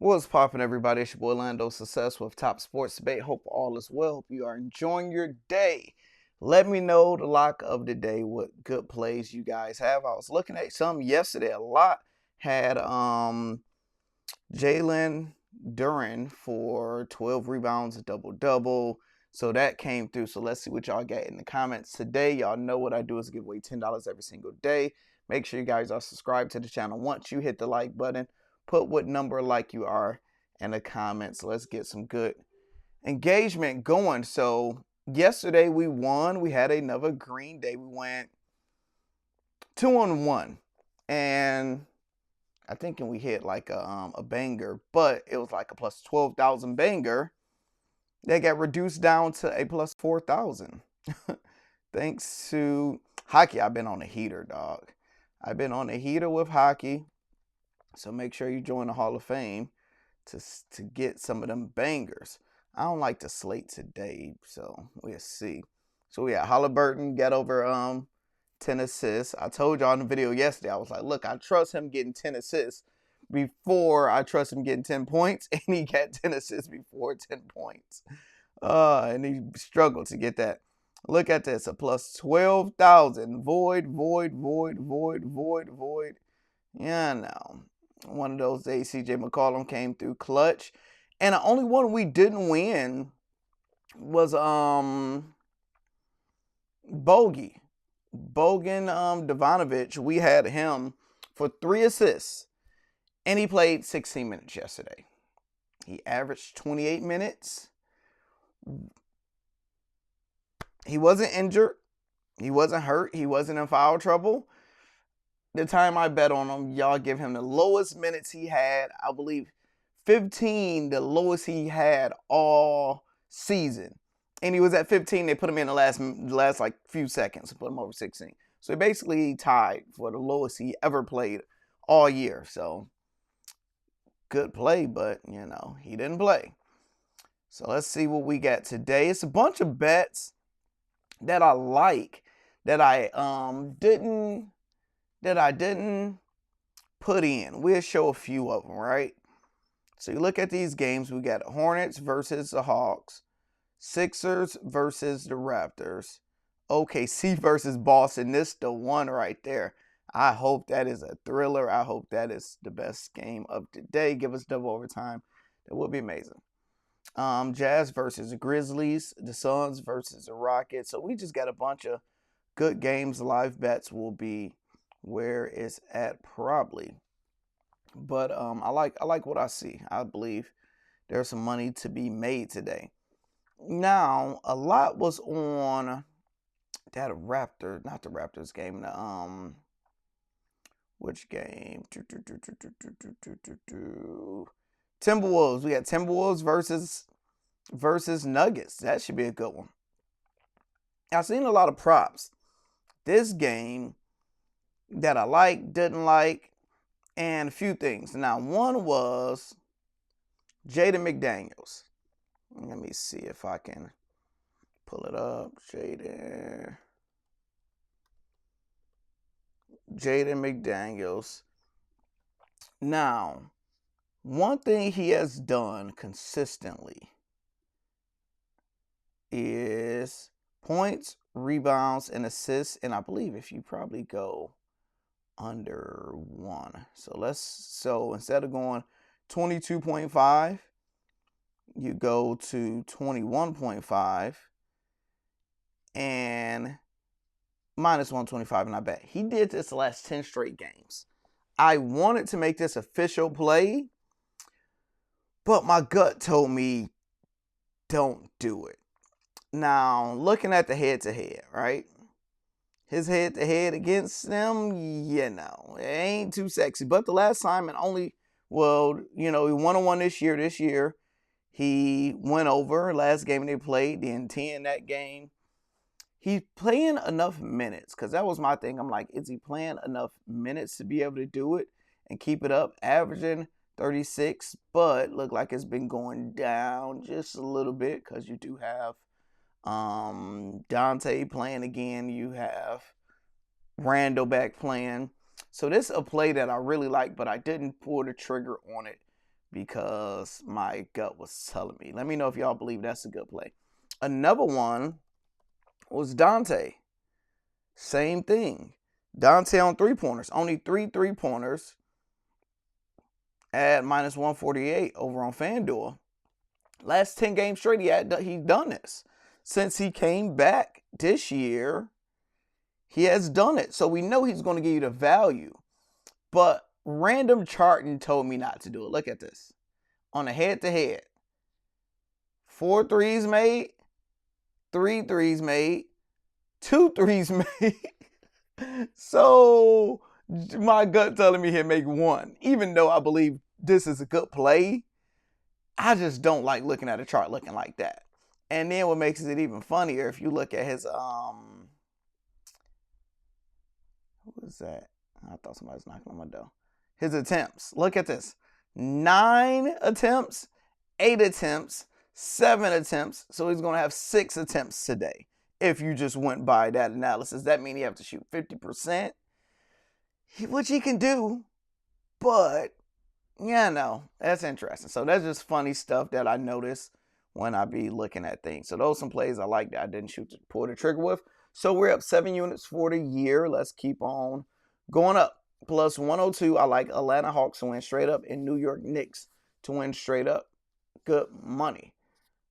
What's poppin', everybody? It's your boy Lando Success with Top Sports Debate. Hope all is well. Hope you are enjoying your day. Let me know the lock of the day, what good plays you guys have. I was looking at some yesterday. A lot had Jalen Duren for 12 rebounds, a double-double. So that came through. So let's see what y'all got in the comments today. Y'all know what I do is give away $10 every single day. Make sure you guys are subscribed to the channel. Once you hit the like button, put what number like you are in the comments. Let's get some good engagement going. So yesterday we won. We had another green day. We went 2-on-1, and I think we hit like a banger, but it was like a plus 12,000 banger. They got reduced down to a plus 4,000. Thanks to hockey. I've been on a heater, dog. I've been on a heater with hockey. So make sure you join the Hall of Fame to get some of them bangers. I don't like the slate today, so we'll see. So yeah, Halliburton got over 10 assists. I told y'all in the video yesterday, I was like, look, I trust him getting 10 assists before I trust him getting 10 points, and he got 10 assists before 10 points. And he struggled to get that. Look at this, a plus 12,000. Void. Yeah, no. One of those days, C.J. McCollum came through clutch. And the only one we didn't win was Bogan Devanovic. We had him for 3 assists. And he played 16 minutes yesterday. He averaged 28 minutes. He wasn't injured. He wasn't hurt. He wasn't in foul trouble. The time I bet on him, y'all give him the lowest minutes he had. I believe 15, the lowest he had all season. And he was at 15. They put him in the last like few seconds and put him over 16. So he basically tied for the lowest he ever played all year. So good play, but you know, he didn't play. So let's see what we got today. It's a bunch of bets that I like that I didn't put in. We'll show a few of them, right? So you look at these games. We got Hornets versus the Hawks, Sixers versus the Raptors, OKC versus Boston. This the one right there. I hope that is a thriller. I hope that is the best game of the day. Give us double overtime. That would be amazing. Jazz versus the Grizzlies, the Suns versus the Rockets. So we just got a bunch of good games. Live bets will be where it's at probably. But I like what I see. I believe there's some money to be made today. Now, a lot was on that Raptor, not the Raptors game. The which game? Timberwolves. We got Timberwolves versus Nuggets. That should be a good one. I've seen a lot of props. This game that I like, didn't like, and a few things. Now, one was Jaden McDaniels. Let me see if I can pull it up. Jaden McDaniels. Now, one thing he has done consistently is points, rebounds, and assists. And I believe if you probably go under 1. So instead of going 22.5, you go to 21.5 and minus 125, and I bet he did this the last 10 straight games. I wanted to make this official play, but my gut told me don't do it. Now, looking at the head-to-head, right? His head-to-head against them, you know, it ain't too sexy. But the last time, and only, well, you know, he 1-on-1 this year. This year, he went over last game they played, then 10 that game. He's playing enough minutes, because that was my thing. I'm like, is he playing enough minutes to be able to do it and keep it up? Averaging 36, but look like it's been going down just a little bit because you do have Dante playing again. You have Randall back playing. So this is a play that I really like, but I didn't pull the trigger on it because my gut was telling me. Let me know if y'all believe that's a good play. Another one was Dante. Same thing. Dante on 3-pointers. Only 3 3-pointers at minus 148 over on Fanduel. Last 10 games straight, he's done this. Since he came back this year, he has done it. So we know he's going to give you the value. But random charting told me not to do it. Look at this. On a head-to-head. 4 threes made. 3 threes made. 2 threes made. So my gut telling me he'll make 1. Even though I believe this is a good play, I just don't like looking at a chart looking like that. And then what makes it even funnier, if you look at his, who was that? I thought somebody was knocking on my door. His attempts. Look at this. 9 attempts, 8 attempts, 7 attempts. So he's going to have 6 attempts today. If you just went by that analysis, that means he have to shoot 50%, which he can do. But, yeah, no, that's interesting. So that's just funny stuff that I notice when I be looking at things. So those some plays I like that I didn't pull the trigger with. So we're up 7 units for the year. Let's keep on going up. Plus 102, I like Atlanta Hawks to win straight up and New York Knicks to win straight up. Good money.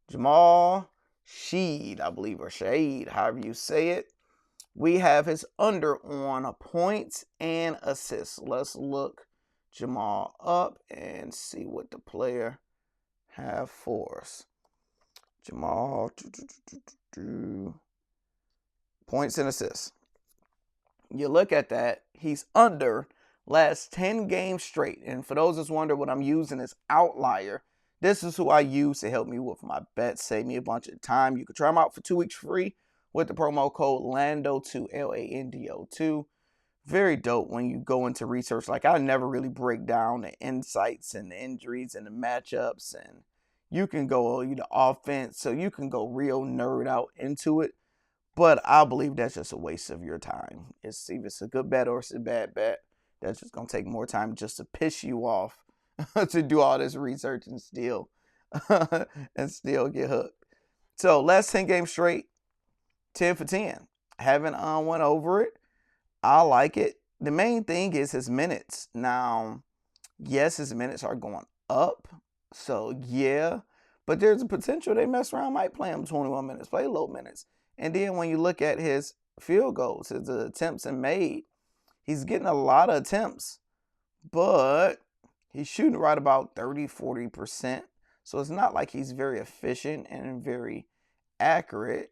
Jamal Sheed, I believe, or Shade, however you say it. We have his under on points and assists. Let's look Jamal up and see what the player have for us. Jamal, points and assists. You look at that, he's under last 10 games straight. And for those that's wondering, what I'm using is Outlier. This is who I use to help me with my bets, save me a bunch of time. You can try them out for 2 weeks free with the promo code LANDO2, LANDO2. Very dope when you go into research. Like, I never really break down the insights and the injuries and the matchups. And you can go the offense, so you can go real nerd out into it. But I believe that's just a waste of your time. It's either it's a good bet or it's a bad bet. That's just going to take more time just to piss you off to do all this research and still get hooked. So last 10 games straight, 10 for 10. Haven't went over it. I like it. The main thing is his minutes. Now, yes, his minutes are going up. So yeah, but there's a potential they mess around, might play him 21 minutes, play low minutes. And then when you look at his field goals, his attempts and made, he's getting a lot of attempts, but he's shooting right about 30-40%. So it's not like he's very efficient and very accurate.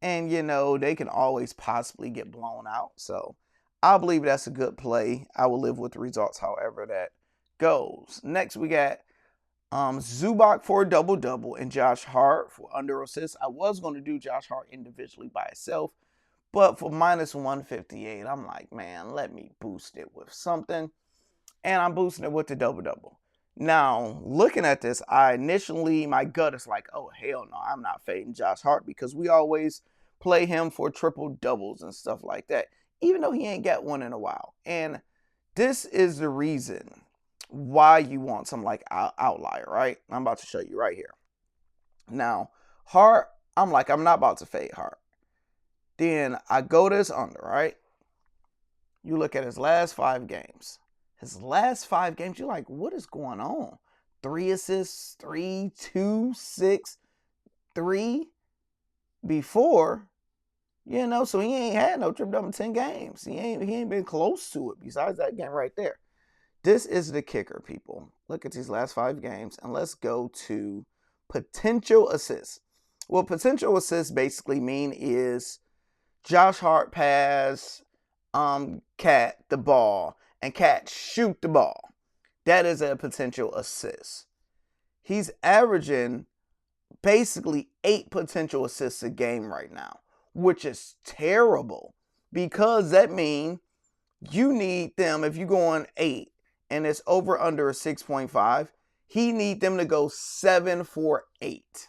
And, they can always possibly get blown out. So I believe that's a good play. I will live with the results however that goes. Next, we got Zubac for a double-double and Josh Hart for under assists. I was going to do Josh Hart individually by itself, but for minus 158, I'm like, man, let me boost it with something. And I'm boosting it with the double-double. Now, looking at this, my gut is like, oh, hell no, I'm not fading Josh Hart because we always play him for triple-doubles and stuff like that, even though he ain't got one in a while. And this is the reason why you want something like Outlier, right? I'm about to show you right here. Now, Hart, I'm not about to fade Hart. Then I go this under, right? You look at his last 5 games. His last 5 games, you're like, what is going on? 3 assists, 3, 2, 6, 3 before, so he ain't had no triple-double in 10 games. He ain't been close to it besides that game right there. This is the kicker, people. Look at these last 5 games, and let's go to potential assists. What potential assists basically mean is Josh Hart pass Cat the ball, and Cat shoot the ball. That is a potential assist. He's averaging basically 8 potential assists a game right now, which is terrible because that means you need them, if you go on 8, and it's over under a 6.5, he need them to go 7 for 8,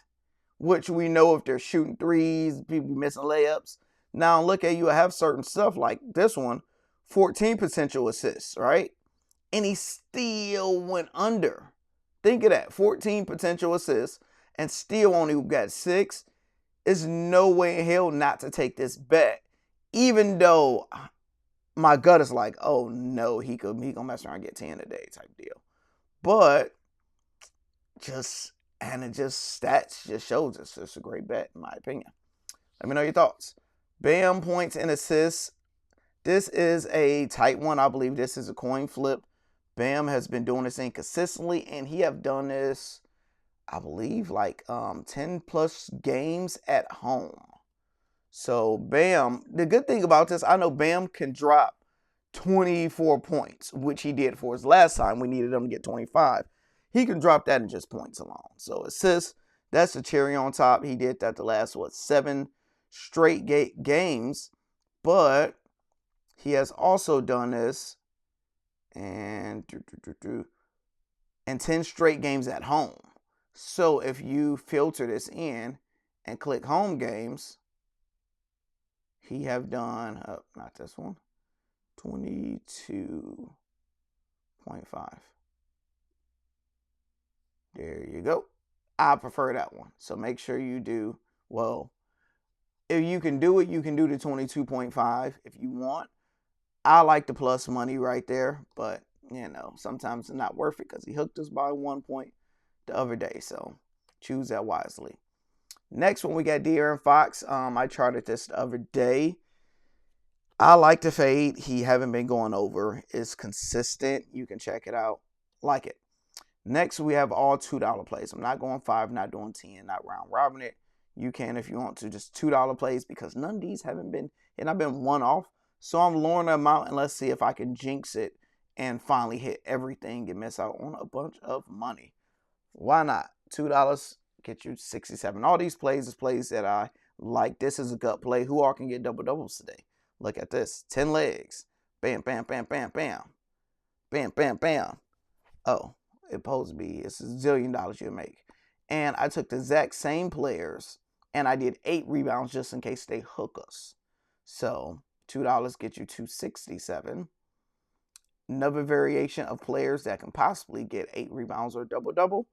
which we know if they're shooting threes, people missing layups. Now look at you have certain stuff like this one, 14 potential assists, right? And he still went under. Think of that. 14 potential assists and still only got 6. There's no way in hell not to take this bet. Even though my gut is like, oh no, he gonna mess around and get 10 today type deal. But stats just shows it's just a great bet in my opinion. Let me know your thoughts. Bam points and assists. This is a tight one. I believe this is a coin flip. Bam has been doing this thing consistently, and he have done this, I believe, like 10 plus games at home. So Bam, the good thing about this, I know Bam can drop 24 points, which he did for us last time. We needed him to get 25. He can drop that in just points alone. So assists, that's the cherry on top. He did that the last, 7 straight games. But he has also done this and 10 straight games at home. So if you filter this in and click home games, he have done, not this one, 22.5. There you go. I prefer that one. So make sure you do, well, if you can do it, you can do the 22.5 if you want. I like the plus money right there, but, you know, sometimes it's not worth it because he hooked us by 1 point the other day. So choose that wisely. Next one, we got De'Aaron Fox. I charted this the other day. I like the fade. He haven't been going over. It's consistent. You can check it out. Like it. Next, we have all $2 plays. I'm not going 5, not doing 10, not round robbing it. You can if you want to. Just $2 plays because none of these haven't been, and I've been one off. So I'm lowering the amount and let's see if I can jinx it and finally hit everything and miss out on a bunch of money. Why not? $2 get you 67. All these plays is plays that I like. This is a gut play. Who all can get double doubles today? Look at this. 10 legs. Bam, bam, bam, bam, bam. Bam, bam, bam. Oh, it's supposed to be. It's $1 zillion you'll make. And I took the exact same players and I did 8 rebounds just in case they hook us. So $2 get you 267. Another variation of players that can possibly get 8 rebounds or double-double.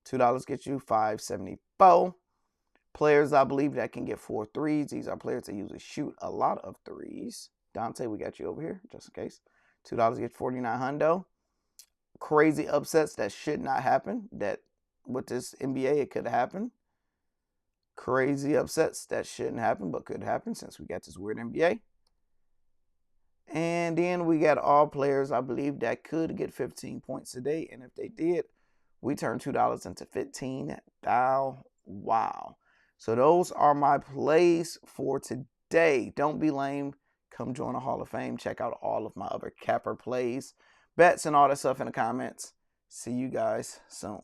$2 get you 574. Players, I believe, that can get 4 threes. These are players that usually shoot a lot of threes. Dante, we got you over here, just in case. $2 get 49 hundo. Crazy upsets that should not happen. That with this NBA, it could happen. Crazy upsets that shouldn't happen, but could happen since we got this weird NBA. And then we got all players, I believe, that could get 15 points a day. And if they did, we turn $2 into 15. Wow. So those are my plays for today. Don't be lame. Come join the Hall of Fame. Check out all of my other capper plays, bets, and all that stuff in the comments. See you guys soon.